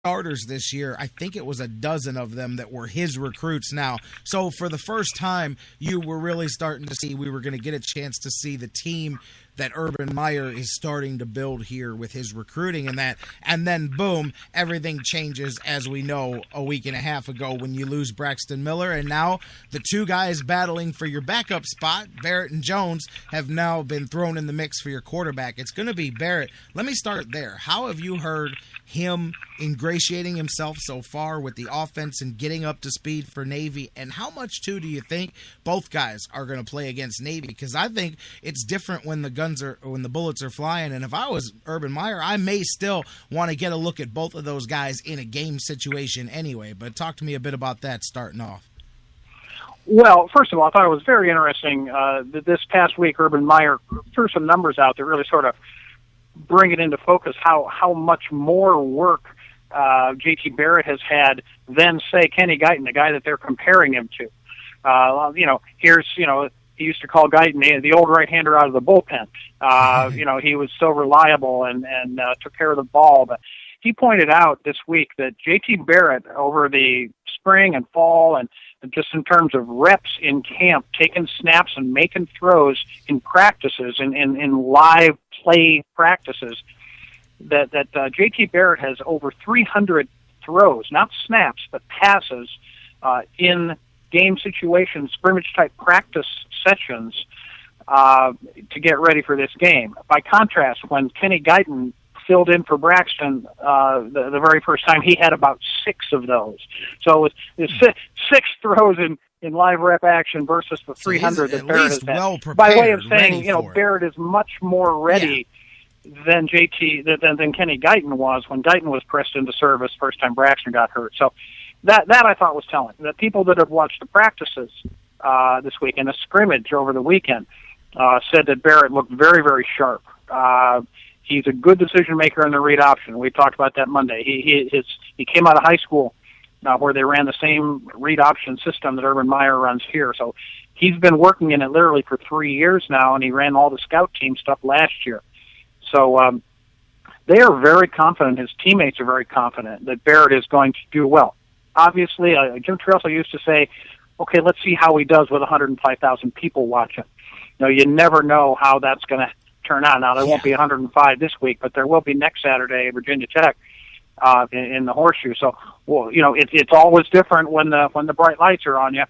starters this year, I think it was a dozen of them that were his recruits now. So for the first time, you were really starting to see we were going to get a chance to see the team that Urban Meyer is starting to build here with his recruiting and that. And then, boom, everything changes, as we know, a week and a half ago when you lose Braxton Miller. And now the two guys battling for your backup spot, Barrett and Jones, have now been thrown in the mix for your quarterback. It's going to be Barrett. Let me start there. How have you heard him ingratiating himself so far with the offense and getting up to speed for Navy? And how much, too, do you think both guys are going to play against Navy? Because I think it's different when when the bullets are flying. And if I was Urban Meyer, I may still want to get a look at both of those guys in a game situation anyway. But talk to me a bit about that starting off. Well, first of all, I thought it was very interesting that this past week Urban Meyer threw some numbers out that really sort of bring it into focus how much more work JT Barrett has had than, say, Kenny Guyton, the guy that they're comparing him to. He used to call Guyton the old right-hander out of the bullpen. He was so reliable and took care of the ball. But he pointed out this week that JT Barrett, over the spring and fall and just in terms of reps in camp, taking snaps and making throws in practices, in live play practices, that JT Barrett has over 300 throws, not snaps, but passes in game situations, scrimmage-type practice sessions to get ready for this game. By contrast, when Kenny Guyton filled in for Braxton the very first time, he had about 6 of those. So it's 6 throws in live rep action versus the 300 that Barrett has had. By way of saying, Barrett is much more ready than than Kenny Guyton was when Guyton was pressed into service first time Braxton got hurt. So that I thought was telling. The people that have watched the practices this week and the scrimmage over the weekend said that Barrett looked very, very sharp. He's a good decision maker in the read option. We talked about that Monday. He came out of high school where they ran the same read option system that Urban Meyer runs here. So he's been working in it literally for 3 years now, and he ran all the scout team stuff last year. So they are very confident. His teammates are very confident that Barrett is going to do well. Obviously, Jim Tressel used to say, okay, let's see how he does with 105,000 people watching. You never know how that's going to turn out. Now, there won't be 105 this week, but there will be next Saturday at Virginia Tech in the Horseshoe. So, it's always different when the bright lights are on you.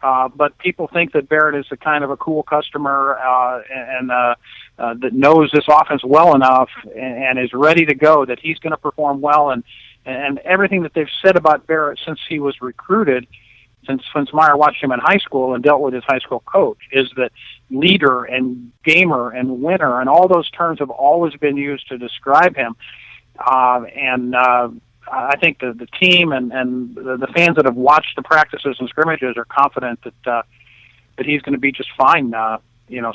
But people think that Barrett is a kind of a cool customer and that knows this offense well enough and is ready to go, that he's going to perform well. And everything that they've said about Barrett since he was recruited, since Meyer watched him in high school and dealt with his high school coach, is that leader and gamer and winner and all those terms have always been used to describe him. I think the team and the fans that have watched the practices and scrimmages are confident that he's going to be just fine,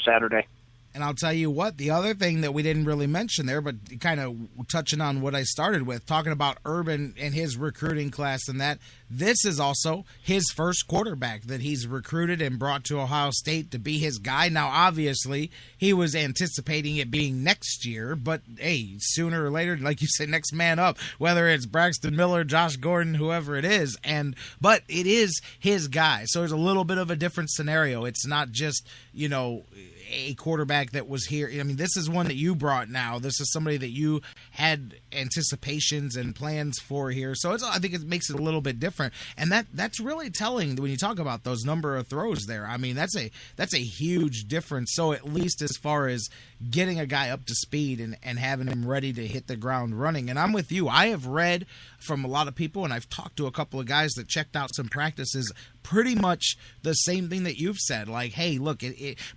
Saturday. And I'll tell you what, the other thing that we didn't really mention there, but kind of touching on what I started with, talking about Urban and his recruiting class and that, this is also his first quarterback that he's recruited and brought to Ohio State to be his guy. Now, obviously, he was anticipating it being next year, but, hey, sooner or later, like you said, next man up, whether it's Braxton Miller, Josh Gordon, whoever it is. But it is his guy, so there's a little bit of a different scenario. It's not just, a quarterback that was here. I mean, this is one that you brought now. This is somebody that you had anticipations and plans for here. So I think it makes it a little bit different. And that's really telling when you talk about those number of throws there. I mean, that's a huge difference. So at least as far as getting a guy up to speed and having him ready to hit the ground running. And I'm with you. I have read from a lot of people, and I've talked to a couple of guys that checked out some practices, pretty much the same thing that you've said. Like, hey, look,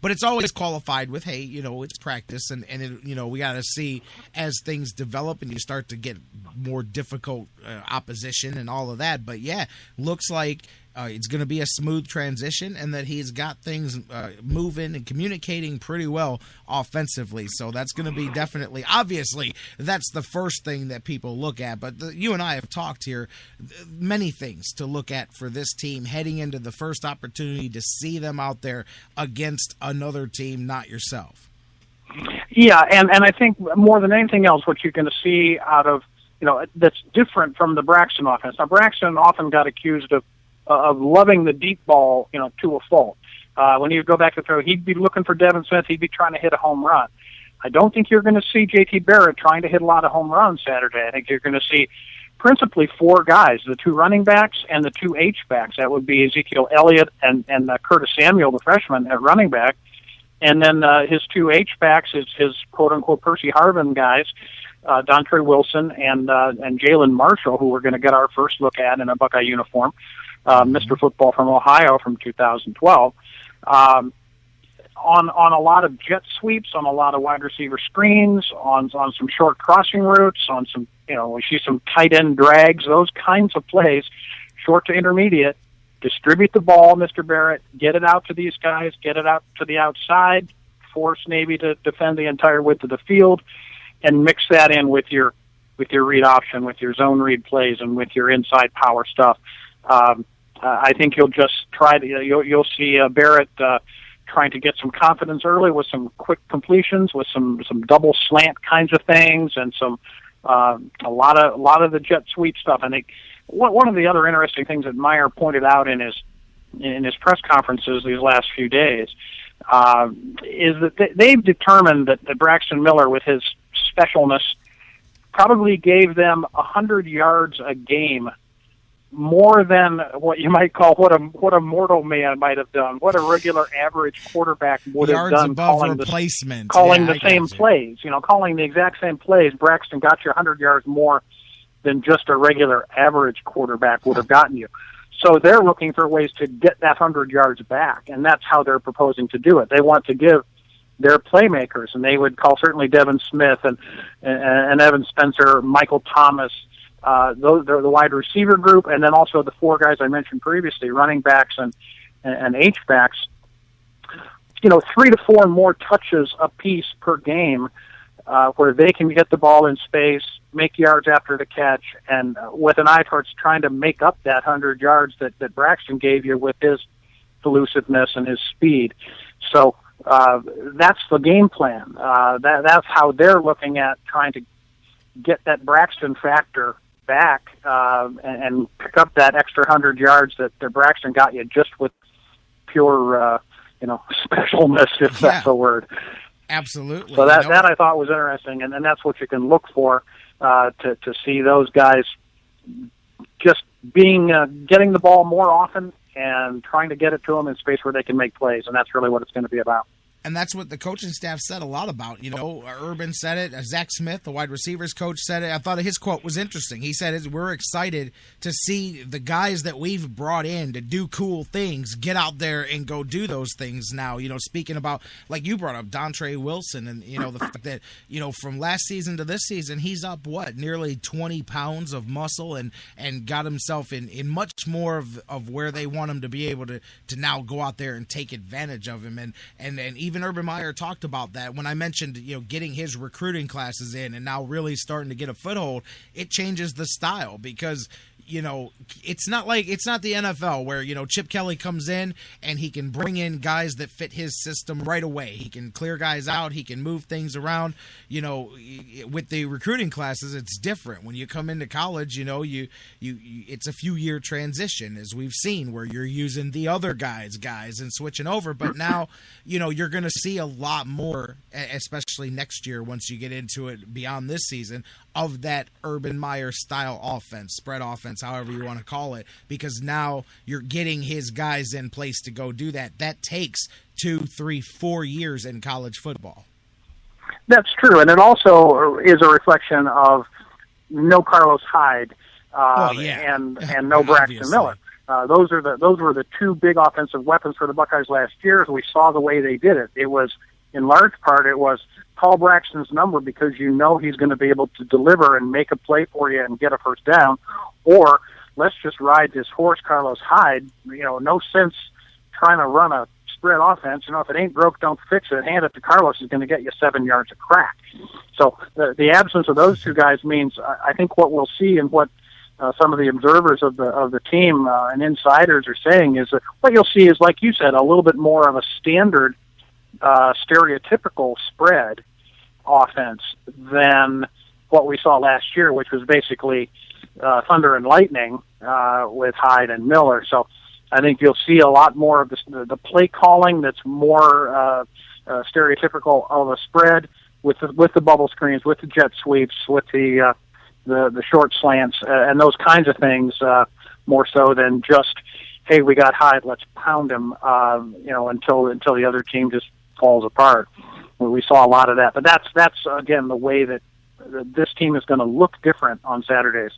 but it's always qualified with, hey, it's practice, and we got to see as things develop and you start to get more difficult opposition and all of that. But yeah, looks like it's going to be a smooth transition, and that he's got things moving and communicating pretty well offensively. So that's going to be definitely, obviously, that's the first thing that people look at. But you and I have talked here, many things to look at for this team heading into the first opportunity to see them out there against another team, not yourself. Yeah, and I think more than anything else, what you're going to see out of that's different from the Braxton offense. Now, Braxton often got accused of loving the deep ball, to a fault. When he would go back to throw, he'd be looking for Devin Smith. He'd be trying to hit a home run. I don't think you're going to see J.T. Barrett trying to hit a lot of home runs Saturday. I think you're going to see principally four guys, the two running backs and the two H-backs. That would be Ezekiel Elliott and Curtis Samuel, the freshman, at running back. And then his two H-backs, his quote-unquote Percy Harvin guys, Dontre Wilson and Jalen Marshall, who we're going to get our first look at in a Buckeye uniform, Mr. Football from Ohio from 2012. On a lot of jet sweeps, on a lot of wide receiver screens, on some short crossing routes, on some, we see some tight end drags, those kinds of plays, short to intermediate. Distribute the ball, Mr. Barrett, get it out to these guys, get it out to the outside, force Navy to defend the entire width of the field, and mix that in with your read option, with your zone read plays, and with your inside power stuff. I think you'll just try to, you'll see Barrett trying to get some confidence early with some quick completions, with some double slant kinds of things, and some a lot of the jet sweep stuff. I think one of the other interesting things that Meyer pointed out in his press conferences these last few days is that they've determined that Braxton Miller, with his specialness, probably gave them 100 yards a game, more than what you might call what a mortal man might have done, what a regular average quarterback would have done, calling the same plays. Calling the exact same plays. Braxton got you 100 yards more than just a regular average quarterback would have gotten you. So they're looking for ways to get that 100 yards back, and that's how they're proposing to do it. They want to give their playmakers, and they would call certainly Devin Smith and Evan Spencer, Michael Thomas, those are the wide receiver group, and then also the four guys I mentioned previously, running backs and H-backs, 3 to 4 more touches apiece per game, where they can get the ball in space, make yards after the catch, and with an eye towards trying to make up that 100 yards that Braxton gave you with his elusiveness and his speed. So that's the game plan. That's how they're looking at trying to get that Braxton factor back and pick up that extra 100 yards that Braxton got you just with pure, specialness, if that's a word. Absolutely. So that I thought was interesting, and that's what you can look for to see those guys just getting the ball more often and trying to get it to them in space where they can make plays, and that's really what it's going to be about. And that's what the coaching staff said a lot about. Urban said it. Zach Smith, the wide receivers coach, said it. I thought his quote was interesting. He said, we're excited to see the guys that we've brought in to do cool things get out there and go do those things now. Speaking about, like you brought up, Dontre Wilson, and, the fact that, from last season to this season, he's up, nearly 20 pounds of muscle and got himself in much more of where they want him to be able to now go out there and take advantage of him. And even Urban Meyer talked about that when I mentioned, getting his recruiting classes in and now really starting to get a foothold. It changes the style because it's not the NFL where, Chip Kelly comes in and he can bring in guys that fit his system right away. He can clear guys out. He can move things around. With the recruiting classes, it's different. When you come into college, it's a few year transition, as we've seen, where you're using the other guys and switching over. But now, you're going to see a lot more, especially next year once you get into it beyond this season, of that Urban Meyer style offense, spread offense, however you want to call it, because now you're getting his guys in place to go do that. That takes 2, 3, 4 years in college football. That's true, and it also is a reflection of no Carlos Hyde and no Braxton Miller. Those were the two big offensive weapons for the Buckeyes last year. We saw the way they did it. It was, in large part, call Braxton's number because he's going to be able to deliver and make a play for you and get a first down, or let's just ride this horse, Carlos Hyde. No sense trying to run a spread offense. If it ain't broke, don't fix it. Hand it to Carlos is going to get you 7 yards of crack. So the absence of those two guys means I think what we'll see and what some of the observers of the team and insiders are saying is that what you'll see is, like you said, a little bit more of a standard stereotypical spread offense than what we saw last year, which was basically thunder and lightning with Hyde and Miller. So I think you'll see a lot more of the play calling that's more stereotypical of a spread with the bubble screens, with the jet sweeps, with the short slants, and those kinds of things, more so than just, hey, we got Hyde, let's pound him, until the other team just falls apart. We saw a lot of that, but that's again the way that this team is going to look different on Saturdays.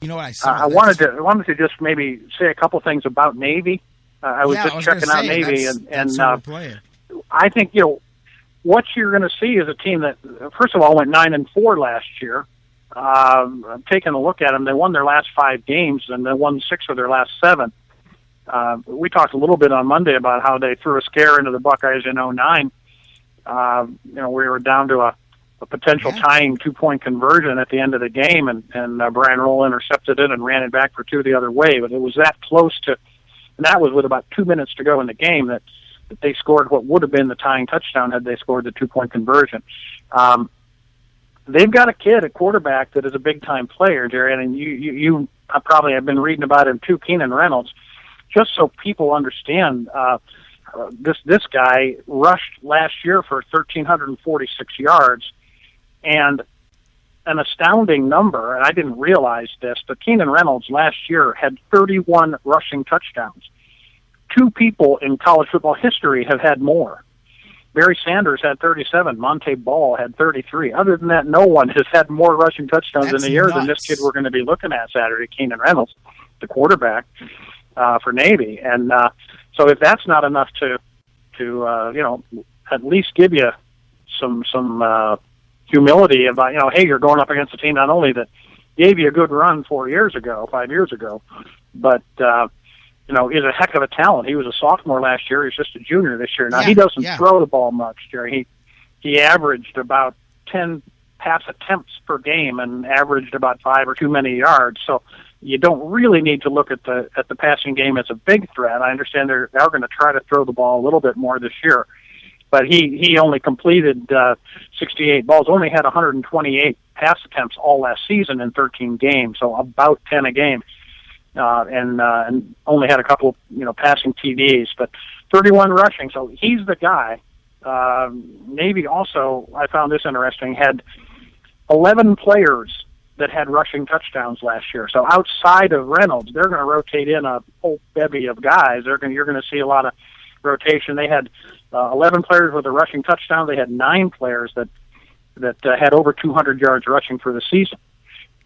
You know what I saw? I wanted to just maybe say a couple things about Navy. I was checking out Navy, and I think what you're going to see is a team that, first of all, went 9-4 last year. I'm taking a look at them. They won their last 5 games, and they won 6 of their last 7. We talked a little bit on Monday about how they threw a scare into the Buckeyes in 2009. We were down to a potential tying 2-point conversion at the end of the game, and Brian Roll intercepted it and ran it back for 2 the other way. But it was that close to, and that was with about 2 minutes to go in the game, that they scored what would have been the tying touchdown had they scored the 2-point conversion. They've got a kid at quarterback that is a big-time player, Jerry, and you probably have been reading about him too, Keenan Reynolds. Just so people understand, this guy rushed last year for 1,346 yards, and an astounding number, and I didn't realize this, but Keenan Reynolds last year had 31 rushing touchdowns. 2 people in college football history have had more. Barry Sanders had 37. Monte Ball had 33. Other than that, no one has had more rushing touchdowns in a year than this kid we're going to be looking at Saturday, Keenan Reynolds, the quarterback for Navy. And so if that's not enough to at least give you some humility about, hey, you're going up against a team not only that gave you a good run 5 years ago, but is a heck of a talent. He was a sophomore last year. He's just a junior this year. Now, he doesn't throw the ball much, Jerry. He averaged about 10 pass attempts per game and averaged about 5 or too many yards. So you don't really need to look at the passing game as a big threat. I understand they're going to try to throw the ball a little bit more this year. But he only completed 68 balls, only had 128 pass attempts all last season in 13 games, so about 10 a game. And only had a couple, passing TDs, but 31 rushing. So he's the guy. Navy also, I found this interesting, had 11 players that had rushing touchdowns last year. So outside of Reynolds, they're going to rotate in a whole bevy of guys. You're going to see a lot of rotation. They had 11 players with a rushing touchdown. They had 9 players that had over 200 yards rushing for the season.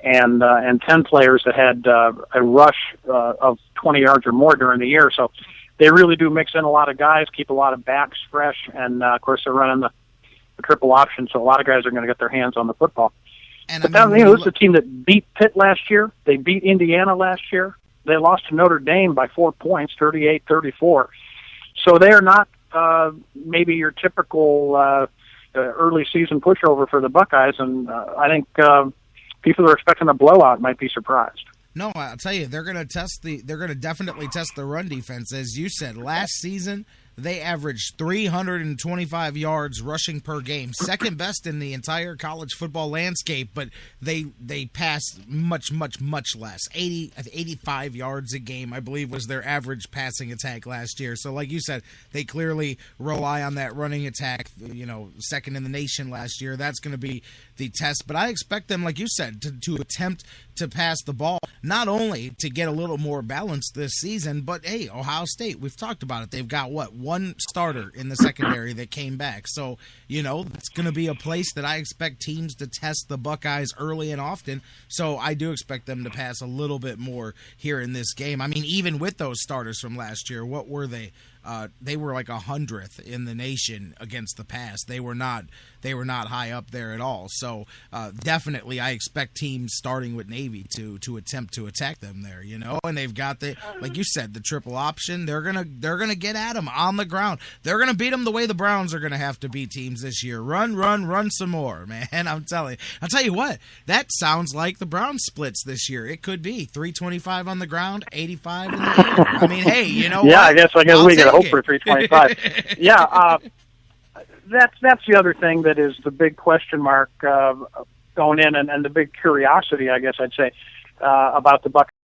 And 10 players that had a rush of 20 yards or more during the year. So they really do mix in a lot of guys, keep a lot of backs fresh, and of course they're running the triple option, so a lot of guys are going to get their hands on the football. And but this is a team that beat Pitt last year. They beat Indiana last year. They lost to Notre Dame by 4 points, 38-34. So they are not maybe your typical early season pushover for the Buckeyes, and I think people who are expecting a blowout might be surprised. No, I'll tell you, they're going to definitely test the run defense. As you said, last season they averaged 325 yards rushing per game, second best in the entire college football landscape, but they passed much less. 85 yards a game, I believe, was their average passing attack last year. So like you said, they clearly rely on that running attack, second in the nation last year. That's going to be the test, but I expect them, like you said, to attempt to pass the ball, not only to get a little more balance this season, but hey, Ohio State, we've talked about it. They've got one starter in the secondary that came back. So, it's going to be a place that I expect teams to test the Buckeyes early and often. So I do expect them to pass a little bit more here in this game. I mean, even with those starters from last year, what were they? They were like 100th in the nation against the pass. They were not high up there at all. So definitely, I expect teams starting with Navy to attempt to attack them there. And they've got like you said, the triple option. They're gonna get at them on the ground. They're gonna beat them the way the Browns are gonna have to beat teams this year. Run some more, man. I'll tell you what. That sounds like the Browns splits this year. It could be 325 on the ground, 85 in the air. I mean, hey, Yeah, I guess we got hope for 325. Yeah, that's the other thing that is the big question mark. going in, and the big curiosity, I guess I'd say, about the Buckeyes